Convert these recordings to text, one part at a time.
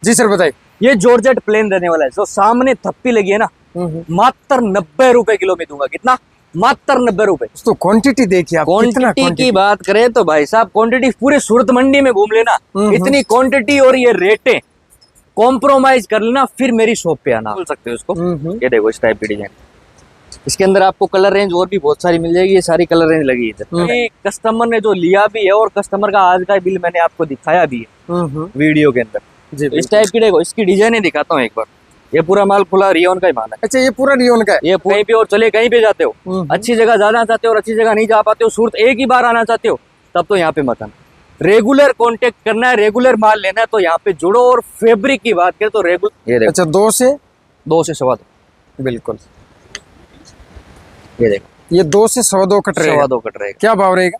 जी sir बताइए। ये georgette plane रहने वाला है, जो सामने थप्पी लगी है ना, मात्र 90 रुपए किलो में दूंगा। कितना? मात्र 90 रुपए। तो क्वांटिटी देखिए आप, कितना क्वांटिटी की बात करें तो भाई साहब क्वांटिटी पूरे सूरत मंडी में घूम लेना, इतनी क्वांटिटी और ये रेटें कॉम्प्रोमाइज कर लेना, फिर मेरी शॉप पे आना। बोल सकते हो उसको। ये देखो इस टाइप की डिजाइन, इसके अंदर आपको कलर रेंज और भी बहुत सारी मिल जाएगी। ये सारी कलर रेंज लगी है। कस्टमर ने जो लिया भी है और कस्टमर का आज का बिल मैंने आपको दिखाया भी है वीडियो के अंदर। इस टाइप की देखो, इसकी डिजाइन दिखाता हूँ एक बार। ये पूरा माल खुला रियोन का ही माल है। अच्छा, ये पूरा रियोन का है। ये कहीं पे और चले, कहीं पे जाते हो, अच्छी जगह जाना चाहते हो और अच्छी जगह नहीं जा पाते हो, सूरत एक ही बार आना चाहते हो, तब तो यहाँ पे मत आना। रेगुलर कांटेक्ट करना है, रेगुलर माल लेना है तो यहाँ पे जुड़ो। और फैब्रिक की बात करें तो रेगुलर, ये देखो। अच्छा, 2 से 2 बिल्कुल। ये देखो, ये 2 से 2.25 कट रहेगा। 2.25 कट रहेगा। क्या भाव रहेगा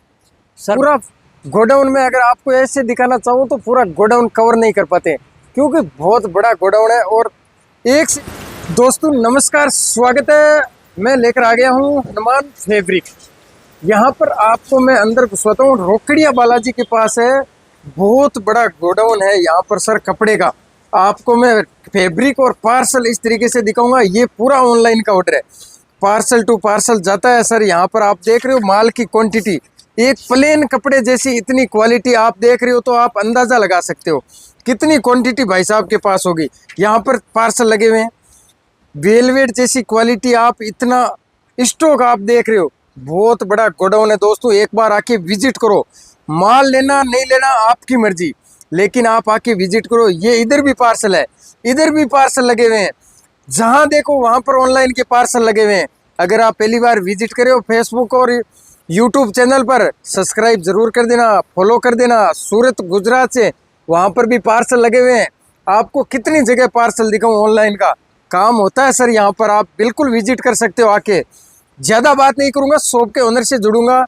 सर पूरा गोडाउन में? अगर आपको ऐसे दिखाना चाहूँ तो पूरा गोडाउन कवर नहीं कर पाते, क्योंकि बहुत बड़ा गोडाउन है। और एक से दोस्तों नमस्कार, स्वागत है। मैं लेकर आ गया हूँ हनुमान फैब्रिक। यहाँ पर आपको मैं अंदर घुसवाता हूँ। रोकड़िया बालाजी के पास है, बहुत बड़ा गोडाउन है यहाँ पर सर कपड़े का। आपको मैं फैब्रिक और पार्सल इस तरीके से दिखाऊंगा। ये पूरा ऑनलाइन का ऑर्डर है, पार्सल टू पार्सल जाता है सर। यहाँ पर आप देख रहे हो माल की क्वांटिटी, एक प्लेन कपड़े जैसी इतनी क्वालिटी आप देख रहे हो, तो आप अंदाजा लगा सकते हो कितनी क्वांटिटी भाई साहब के पास होगी। यहाँ पर पार्सल लगे हुए हैं, वेलवेट जैसी क्वालिटी, आप इतना स्टॉक आप देख रहे हो। बहुत बड़ा गोडाउन है दोस्तों, एक बार आके विजिट करो। माल लेना नहीं लेना आपकी मर्जी, लेकिन आप आके विजिट करो। ये इधर भी पार्सल है, इधर भी पार्सल लगे हुए हैं, जहां देखो वहां पर ऑनलाइन के पार्सल लगे हुए हैं। अगर आप पहली बार विजिट करे हो, फेसबुक और यूट्यूब चैनल पर सब्सक्राइब जरूर कर देना, फॉलो कर देना। सूरत गुजरात से वहां पर भी पार्सल लगे हुए हैं। आपको कितनी जगह पार्सल दिखाऊं, ऑनलाइन का काम होता है सर यहाँ पर। आप बिल्कुल विजिट कर सकते हो आके। ज़्यादा बात नहीं करूँगा, शॉप के ओनर से जुड़ूंगा,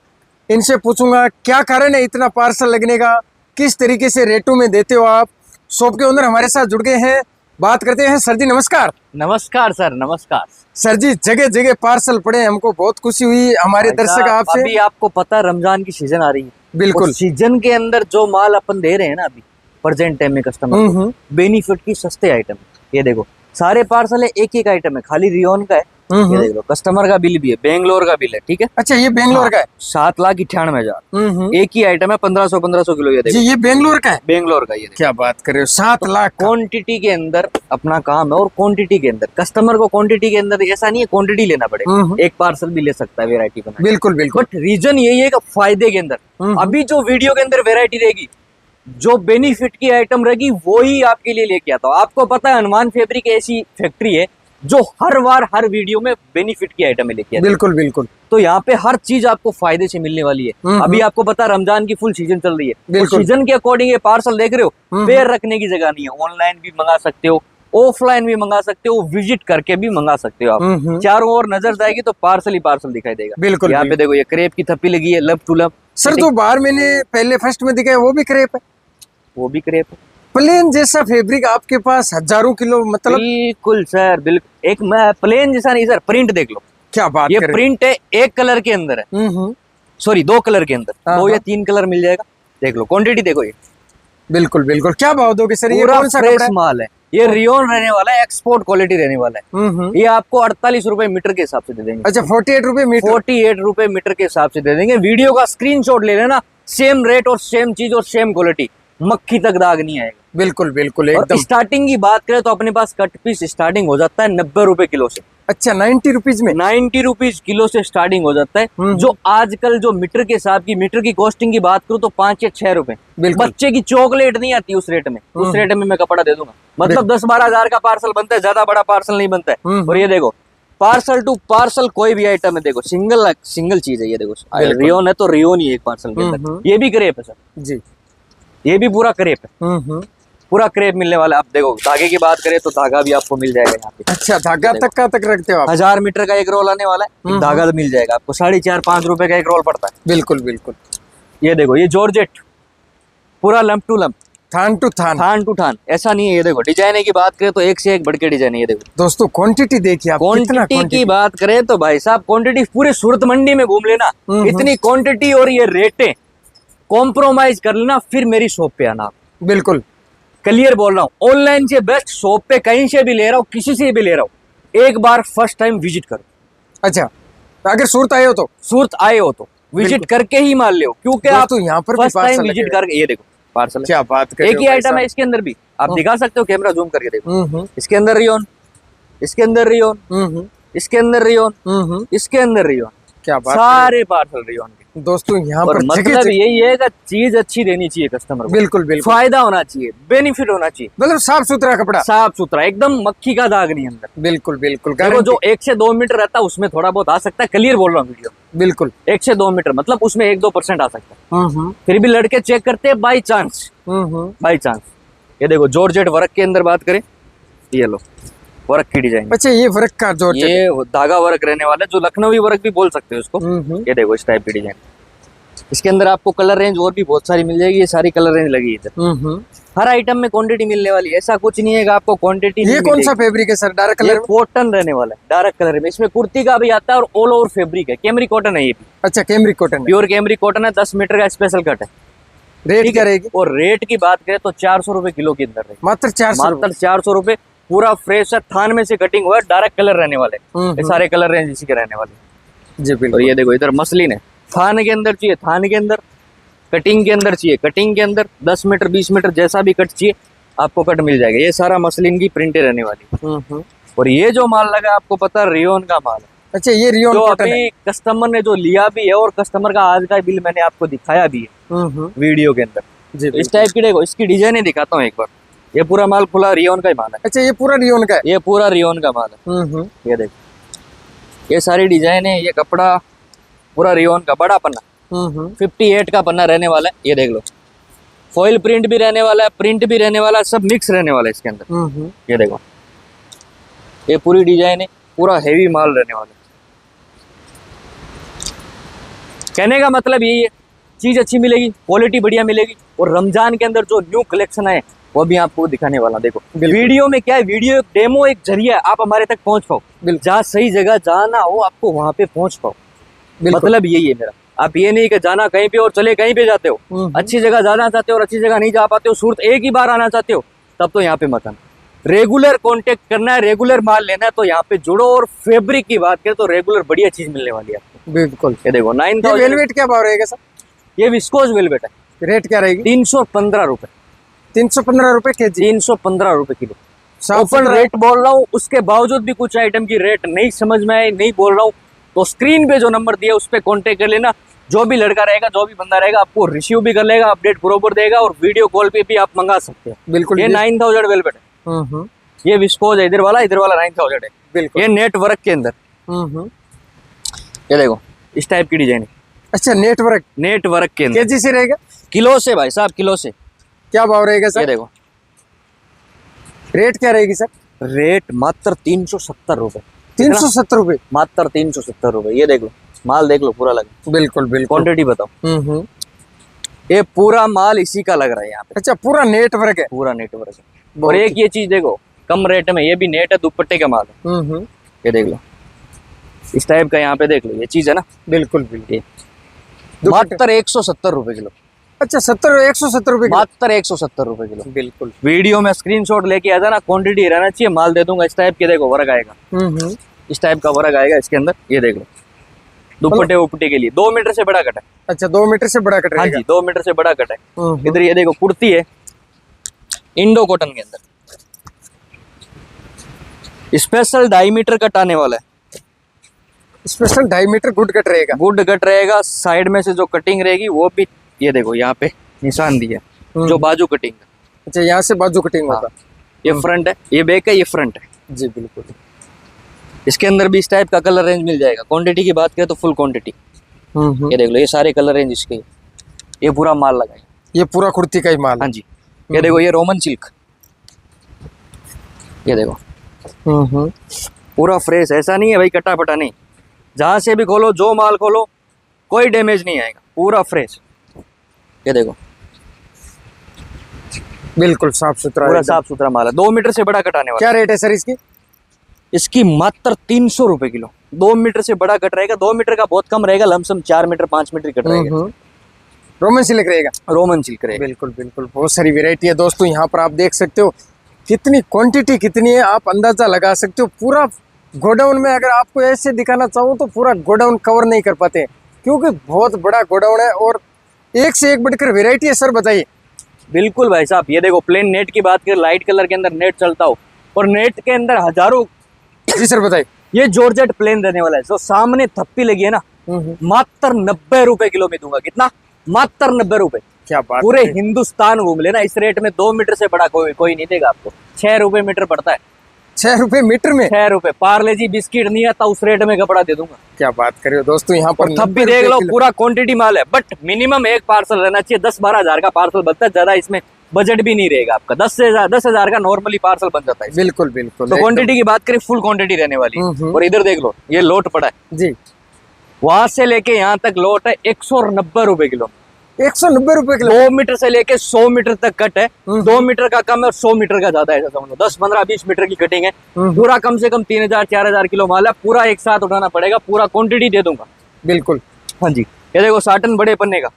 इनसे पूछूंगा क्या कारण है इतना पार्सल लगने का, किस तरीके से रेटों में देते हो आप। शॉप के ओनर हमारे साथ जुड़ गए हैं, बात करते हैं। सर जी नमस्कार। नमस्कार सर, नमस्कार सर जी। जगह जगह पार्सल पड़े, हमको बहुत खुशी हुई हमारे दर्शक आपसे। अभी आपको पता है रमजान की सीजन आ रही है, बिल्कुल। सीजन के अंदर जो माल अपन दे रहे हैं ना अभी प्रेजेंट टाइम में कस्टमर को, बेनिफिट की सस्ते आइटम। ये देखो सारे पार्सल है, एक एक आइटम है, खाली रियोन का है। ये देख लो, कस्टमर का बिल भी है, बेंगलोर का बिल है, ठीक है। अच्छा, ये बेंगलोर का है। 7,98,000 एक ही आइटम है, 1500 किलो। ये देखो, ये बेंगलोर का है। बेंगलोर का। ये क्या बात कर रहे हो, 7 लाख। क्वांटिटी के अंदर अपना काम है, और क्वांटिटी के अंदर कस्टमर को, क्वांटिटी के अंदर ऐसा नहीं है क्वांटिटी लेना पड़ेगा, एक पार्सल भी ले सकता है वेरायटी बना। बिल्कुल बिल्कुल। बट रीजन यही है कि फायदे के अंदर अभी जो वीडियो के अंदर वेरायटी रहेगी, जो बेनिफिट की आइटम रहेगी, वो ही आपके लिए लेके आता हूँ। आपको पता है हनुमान फैब्रिक ऐसी फैक्ट्री है जो हर बार हर वीडियो में बेनिफिट की आइटम लेके आती है। बिल्कुल बिल्कुल। तो यहाँ पे हर चीज आपको फायदे से मिलने वाली है। अभी आपको पता है रमजान की फुल सीजन चल रही है, सीजन के अकॉर्डिंग ये पार्सल देख रहे हो, पैर रखने की जगह नहीं है। ऑनलाइन भी मंगा सकते हो, ऑफलाइन भी मंगा सकते हो, विजिट करके भी मंगा सकते हो आप। चारों ओर नजर जाएगी तो पार्सल ही पार्सल दिखाई देगा। बिल्कुल। यहाँ पे देखो, ये क्रेप की थप्पी लगी है, लब टू लब। सर जो बाहर मैंने पहले फर्स्ट में दिखाया वो भी क्रेप है? वो भी क्रेप है। प्लेन जैसा फैब्रिक आपके पास हजारों किलो, मतलब? बिल्कुल सर, बिल्कुल। एक प्लेन जैसा नहीं सर, प्रिंट देख लो। क्या बात ये प्रिंट है, एक कलर के अंदर है, सॉरी 2 कलर के अंदर, 2 या 3 कलर मिल जाएगा। देख लो क्वांटिटी देखो ये। बिल्कुल बिल्कुल। क्या भाव दोगे सर? ये कौन सा फ्रेश माल है, ये रियोन रहने वाला है, एक्सपोर्ट क्वालिटी रहने वाला है। ये आपको 48 रुपए मीटर के हिसाब से दे देंगे। अच्छा, 48 रुपए मीटर? 48 रुपए मीटर के हिसाब से दे देंगे। वीडियो का स्क्रीनशॉट ले लेना, सेम रेट और सेम चीज और सेम क्वालिटी, मक्खी तक दाग नहीं आएगा। बिल्कुल बिल्कुल एकदम। स्टार्टिंग की बात करें तो अपने पास कट पीस स्टार्टिंग हो जाता है 90 रुपए किलो से। अच्छा, 90 रुपीज में? 90 रुपीज किलो से स्टार्टिंग हो जाता है। जो आजकल जो मीटर के हिसाब की, मीटर की कॉस्टिंग की बात करूं तो 5 या 6 रुपए। बच्चे की चॉकलेट नहीं आती उस रेट में, उस रेट में मैं कपड़ा दे दूंगा। मतलब 10-12 हजार का पार्सल बनता है, ज्यादा बड़ा पार्सल नहीं बनता है। और ये देखो पार्सल टू पार्सल कोई भी आइटम है, देखो सिंगल चीज है। ये देखो रियोन है तो रियोन ही एक पार्सल के अंदर। ये भी क्रेप है सर जी, ये भी पूरा क्रेप है, पूरा क्रेप मिलने वाला है। आप देखो धागे की बात करें तो धागा भी आपको मिल जाएगा यहाँ पे। अच्छा, धागा तक का तक रखते हो आप? 1000 मीटर का एक रोल आने वाला है, धागा तो मिल जाएगा आपको। 4.5-5 रुपए का एक रोल पड़ता है। बिल्कुल बिल्कुल। ये देखो, ये जॉर्जेट पूरा लंप टू लंप, थान टू थान, थान टू थान, ऐसा नहीं है। ये देखो डिजाइन की बात करें तो एक से एक बढ़ के डिजाइन है। ये देखो दोस्तों क्वांटिटी देखिए आप, क्वांटिटी की बात करें तो भाई साहब क्वांटिटी पूरे सूरत मंडी में घूम लेना, इतनी क्वांटिटी और ये रेटें कॉम्प्रोमाइज कर लेना, फिर मेरी शॉप पे आना। बिल्कुल। क्लियर बोल रहा हूँ, ऑनलाइन से बेस्ट, शॉप पे कहीं से भी ले रहा हूँ, किसी से भी ले रहा हूँ, एक बार फर्स्ट टाइम विजिट करो। अच्छा, तो अगर सूरत आए हो तो सूरत आए हो तो विजिट करके ही मान लो, क्योंकि आप दोस्तों यहाँ पर भी फर्स्ट टाइम पार्सल विजिट लगे हुए करके, ये देखो पार्सल, क्या बात कर एक रहे ही हो भाई आइटम है साहब। इसके अंदर भी, आप दिखा सकते हो, कैमरा जूम करके देखो, हम्म इसके अंदर रियोन, इसके अंदर रियोन, हम्म इसके अंदर रियोन, हम्म, इसके अंदर रियोन, क्या बात कर सारे पार्सल रियोन के। रहे हो। दोस्तों यहाँ और पर जगह मतलब जगह यही है कि चीज अच्छी देनी चाहिए कस्टमर को, बिल्कुल बिल्कुल, फायदा होना चाहिए, बेनिफिट होना चाहिए, मतलब साफ सुथरा कपड़ा, साफ सुथरा एकदम, मक्खी का दाग नहीं अंदर। बिल्कुल बिल्कुल, देखो गारंटी जो 1 से 2 मीटर रहता है उसमें थोड़ा बहुत आ सकता है, क्लियर बोल रहा हूँ वीडियो, बिल्कुल। 1 से 2 मीटर मतलब उसमें 1-2% आ सकता है, हम्म फिर भी लड़के चेक करते हैं बाई चांस, बाई चांस। ये देखो जॉर्जेट वर्क के अंदर बात करें, ये लो वर्क की डिजाइन, अच्छा ये वर्क का जोर ये धागा वर्क रहने वाला है, जो लखनवी वर्क भी बोल सकते हो उसको। ये देखो इस टाइप की डिजाइन, इसके अंदर आपको कलर रेंज और भी बहुत सारी मिल जाएगी, ये सारी कलर रेंज लगी है इधर, हर आइटम में क्वांटिटी मिलने वाली है, ऐसा कुछ नहीं है कि आपको क्वांटिटी। ये कौन सा फैब्रिक है सर, डार्क कलर में? कॉटन रहने वाला है, डार्क कलर में, इसमें कुर्ती का भी आता है और ऑल ओवर फैब्रिक है, कैमरी कॉटन है ये भी, अच्छा cambric cotton, pure cambric cotton है, 10 मीटर का स्पेशल कट है। रेट ठीक क्या है? रहेगी? और रेट की बात करें तो 400 रुपए किलो के अंदर रहेगी, मात्र 400 मात्र 400 रुपए, पूरा फ्रेश है, थान में से कटिंग हुआ है, डायरेक्ट कलर रहने वाले, ये सारे कलर रेंज इसी के रहने वाले। जी और बिल्कुल। ये देखो इधर मसलिन है, थान के अंदर चाहिए थान के अंदर, कटिंग के अंदर चाहिए कटिंग के अंदर, 10 मीटर 20 मीटर जैसा भी कट चाहिए आपको कट मिल जाएगा, ये सारा मसलिन की प्रिंटें रहने वाली। और ये जो माल लगा आपको पता रियोन का माल है, अच्छा ये रियोन जो कॉटन है। अभी कस्टमर ने जो लिया भी है, और कस्टमर का आज का बिल मैंने आपको दिखाया भी है वीडियो के अंदर। जी तो इस टाइप की देखो, इसकी डिजाइने दिखाता हूँ एक बार, ये पूरा माल खुला रियोन का ही माल है, अच्छा ये पूरा रियोन का है। ये पूरा रियोन का माल है। ये देखो ये सारी डिजाइन है, ये कपड़ा पूरा रियोन का, बड़ा पन्ना 58 का पन्ना रहने वाला है, ये देख लो, फॉइल प्रिंट भी रहने वाला है, प्रिंट भी रहने वाला है, सब मिक्स रहने वाला है इसके अंदर। ये देखो ये पूरी डिजाइन है, पूरा हेवी माल रहने वाला है। कहने का मतलब यही है, चीज अच्छी मिलेगी, क्वालिटी बढ़िया मिलेगी, और रमजान के अंदर जो न्यू कलेक्शन है वो भी आपको दिखाने वाला। देखो वीडियो में क्या है, वीडियो एक डेमो, एक जरिया है, आप हमारे तक पहुंच पाओ, जहाँ सही जगह जाना हो आपको वहां पे पहुंच पाओ, मतलब यही है मेरा। आप ये नहीं कि जाना कहीं पे और चले कहीं पे जाते हो, अच्छी जगह जाना चाहते हो और अच्छी जगह नहीं जा पाते हो, सूरत एक ही बार आना चाहते हो, तब तो यहाँ पे मत आना, रेगुलर कांटेक्ट करना है, रेगुलर माल लेना है तो यहाँ पे जुड़ो। और फैब्रिक की बात करें तो रेगुलर बढ़िया चीज मिलने वाली है आपको। बिल्कुल। ये देखो 9000, वेलवेट क्या भाव रहेगा सर? ये विस्कोस वेलवेट है, रेट क्या रहेगी? 315 रुपए, 315 रुपए केजी, 315 रुपए किलो। साफ ओपन सुथरा। रेट बोल रहा हूँ, उसके बावजूद भी कुछ आइटम की रेट नहीं समझ में आए, नहीं बोल रहा हूँ तो स्क्रीन पे जो नंबर दिया उस पर कॉन्टेक्ट कर लेना, जो भी लड़का रहेगा, जो भी बंदा रहेगा आपको रिसीव भी कर लेगा, अपडेट बरोबर देगा, और वीडियो कॉल पे भी आप मंगा सकते हैं। बिल्कुल। ये 9000 वेलवेट है, ये विस्कोस है, इधर वाला 9000 है, बिल्कुल। ये नेट वर्क के अंदर। ये देखो इस टाइप की डिजाइन है, अच्छा नेटवर्क, नेट वर्क के अंदर, केजी से रहेगा? किलो से भाई साहब, किलो से। क्या भाव रहेगा ये सर? देखो रेट क्या रहेगी सर? रेट मात्र 370 रुपए, 370 रुपए, मात्र 370 रुपए। ये देख लो माल, देख लो पूरा लगा, बिल्कुल बिल्कुल। क्वांटिटी बताओ। ये पूरा माल इसी का लग रहा है यहाँ पे, अच्छा पूरा नेटवर्क है, पूरा नेटवर्क है। और एक ये चीज देखो कम रेट में, ये भी नेट है, दुपट्टे का माल है, ये देख लो इस टाइप का, यहाँ पे देख लो ये चीज है ना, बिल्कुल बिल्कुल। ये मात्र 170 रुपए किलो, अच्छा 170 रुपए, मात्र 170 रुपए किलो। बिल्कुल। वीडियो में स्क्रीनशॉट लेके आ जाना, क्वांटिटी रहना चाहिए, माल दे दूंगा। इस टाइप के देखो वर्क आएगा, इस टाइप का वर्क आएगा इसके अंदर, ये देख लो दुपट्टे उपट्टे के लिए 2 मीटर से बड़ा कट है। अच्छा 2 मीटर से बड़ा कट हाँ रहेगा? जी 2 मीटर से बड़ा कट है। इधर ये देखो कुर्ती है, इंडो कॉटन के अंदर, स्पेशल 2.5 मीटर कट आने वाला है, स्पेशल 2.5 मीटर गुड कट रहेगा, गुड कट रहेगा। साइड में से जो कटिंग रहेगी वो भी, ये देखो यहाँ पे निशान दिया है, जो बाजू कटिंग है। अच्छा यहाँ से बाजू कटिंग होगा, ये फ्रंट है, ये बैक है, ये फ्रंट है। जी बिल्कुल। इसके अंदर भी इस टाइप का कलर रेंज मिल जाएगा। क्वांटिटी की बात करें तो फुल क्वांटिटी, ये देख लो ये सारे कलर रेंज इसके, ये पूरा माल लगा है, ये पूरा कुर्ती का ही माल। हाँ जी। ये देखो ये रोमन सिल्क, ये देखो पूरा फ्रेश, ऐसा नहीं है भाई कटा फटा नहीं, जहां से भी खोलो, जो माल खोलो कोई डैमेज नहीं आएगा, पूरा फ्रेश। ये देखो बिल्कुल साफ सुथरा, पूरा साफ सुथरा माल है, 2 मीटर से बड़ा कटाने वाला। क्या रेट है सर इसकी? इसकी मात्र 300 रुपए किलो, 2 मीटर से बड़ा कट रहेगा, 2 मीटर का बहुत कम रहेगा, लमसम 4 मीटर 5 मीटर कट रहेगा। रोमन सिल्क रहेगा। रोमन सिल्क रहेगा। बिल्कुल बिल्कुल, बहुत सारी वैरायटी है दोस्तों। यहाँ पर आप देख सकते हो कितनी क्वांटिटी कितनी है, आप अंदाजा लगा सकते हो। पूरा गोडाउन में अगर आपको ऐसे दिखाना चाहूँ तो पूरा गोडाउन कवर नहीं कर पाते, क्योंकि बहुत बड़ा गोडाउन है और एक से एक बढ़कर वैरायटी है। सर बताइए। बिल्कुल भाई साहब, ये देखो प्लेन नेट की बात करें, लाइट कलर के अंदर नेट चलता हो और नेट के अंदर हजारों। जी सर बताइए। ये जॉर्जेट प्लेन रहने वाला है। जो सामने थप्पी लगी है ना, मात्र 90 रुपए किलो में दूंगा। कितना? मात्र 90 रुपए। क्या बात पूरे है। हिंदुस्तान घूम लेना, इस रेट में 2 मीटर से बड़ा कोई नहीं देगा आपको। 6 रुपए मीटर पड़ता है। 6 रुपए मीटर में? 6 रुपए। पार्ले जी बिस्किट नहीं आता, उस रेट में कपड़ा दे दूंगा। क्या बात कर रहे हो दोस्तों। यहाँ पर थप्पी देख लो, पूरा क्वांटिटी माल है, बट मिनिमम एक पार्सल रहना चाहिए। 10-12 हजार का पार्सल बनता है, ज्यादा इसमें बजट भी नहीं रहेगा आपका। 10,000 का नॉर्मली पार्सल बन जाता है। बिल्कुल बिल्कुल। तो क्वांटिटी की बात करें, फुल क्वांटिटी रहने वाली है। और इधर देख लो, ये लोट पड़ा है जी। वहां से लेके यहाँ तक लोट है 190 रुपए किलो। 190 रुपए किलो। 2 मीटर से लेके 100 मीटर तक कट है। 2 मीटर का कम है और 100 मीटर का ज्यादा है, ऐसा समझ लो। 10, 15, 20 मीटर की कटिंग है। पूरा कम से कम 3,000-4,000 किलो माल है। पूरा एक साथ उठाना पड़ेगा, पूरा क्वांटिटी दे दूंगा। बिल्कुल। हाँ जी। ये देखो साटन बड़े पन्ने का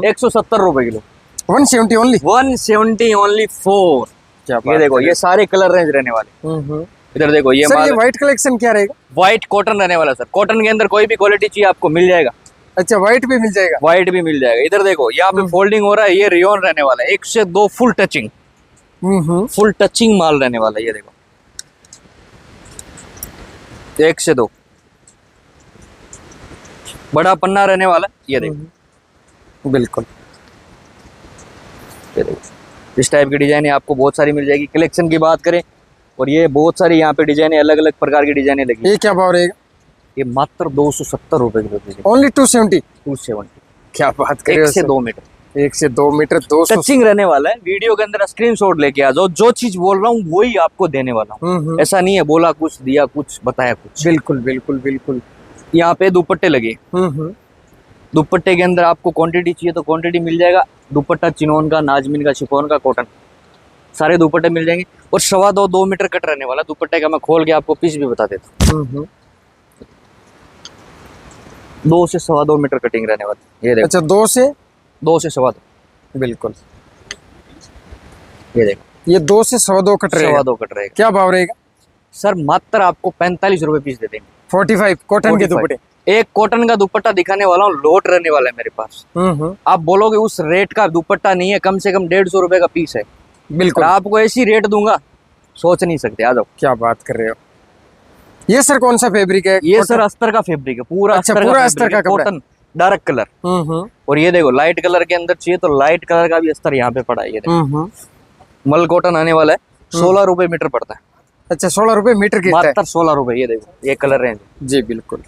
170 रुपए किलो। 170 ओनली। 170 ओनली 4। क्या ये देखो, ये सारे कलर रेंज रहने वाले। इधर देखो, ये सर माल ये व्हाइट कलेक्शन क्या रहेगा? व्हाइट कॉटन रहने वाला सर। कॉटन के अंदर कोई भी क्वालिटी चाहिए आपको मिल जाएगा। अच्छा, व्हाइट भी मिल जाएगा? व्हाइट भी मिल जाएगा। इधर देखो, यहाँ पे फोल्डिंग हो रहा है, ये रियोन रहने वाला है। 1 से 2 फुल टचिंग। फुल टचिंग माल रहने वाला है। ये देखो, 1 से 2 बड़ा पन्ना रहने वाला है। ये देखो। बिल्कुल। ये देखो, इस टाइप की डिजाइन आपको बहुत सारी मिल जाएगी। कलेक्शन की बात करें, और ये बहुत सारी यहाँ पे डिजाइने, अलग अलग प्रकार की डिजाइने लगी। ये क्या भाव रहेगा? ये मात्र 270 रुपए किलो। ओनली 270? 270। क्या बात कर रहे हो। 1 से 2 मीटर। 1 से 2 मीटर 200। टचिंग रहने वाला है। वीडियो के अंदर स्क्रीनशॉट लेके आ जाओ, जो चीज बोल रहा हूँ वही आपको देने वाला हूँ। ऐसा नहीं है बोला कुछ दिया कुछ बताया कुछ। बिल्कुल बिल्कुल बिल्कुल। यहाँ पे दुपट्टे लगे। दुपट्टे के अंदर आपको क्वांटिटी चाहिए तो क्वांटिटी मिल जाएगा। दुपट्टा चिनोन का, नाजमीन का, शिफॉन का, कॉटन, सारे दुपट्टे मिल जाएंगे। और 2.25 मीटर कट रहने वाला दुपट्टे का। मैं खोल के आपको पीस भी बता देता हूँ। 2 से 2.25 मीटर कटिंग रहने वाली। ये देखो। अच्छा, 2 से 2 बिल्कुल। ये देखो, ये 2 से 2.25 कट रहेगा। 2.25 कट रहेगा। क्या भाव रहेगा? सर मात्र आपको 45 रुपए पीस दे देंगे। 45 कॉटन के दुपट्टे। एक कॉटन का दुपट्टा दिखाने वाला हूँ, लोट रहने वाला है मेरे पास। आप बोलोगे उस रेट का दुपट्टा नहीं है, कम से कम 150 रुपए का पीस है। बिल्कुल। आपको ऐसी रेट दूंगा, सोच नहीं सकते। आ जाओ। क्या बात कर रहे हो। ये सर कौन सा फैब्रिक है? ये सर अस्तर का फैब्रिक है। पूरा अच्छा, पूरा अस्तर का कॉटन, डार्क कलर। और ये देखो, लाइट कलर के अंदर चाहिए तो लाइट कलर का भी अस्तर यहाँ पे पड़ा है। ये देखो, मल कॉटन आने वाला है। 16 रुपए मीटर पड़ता है। अच्छा, 16 रुपए मीटर की मात्र 16 रुपए। ये देखो, ये कलर रेंज। जी बिल्कुल।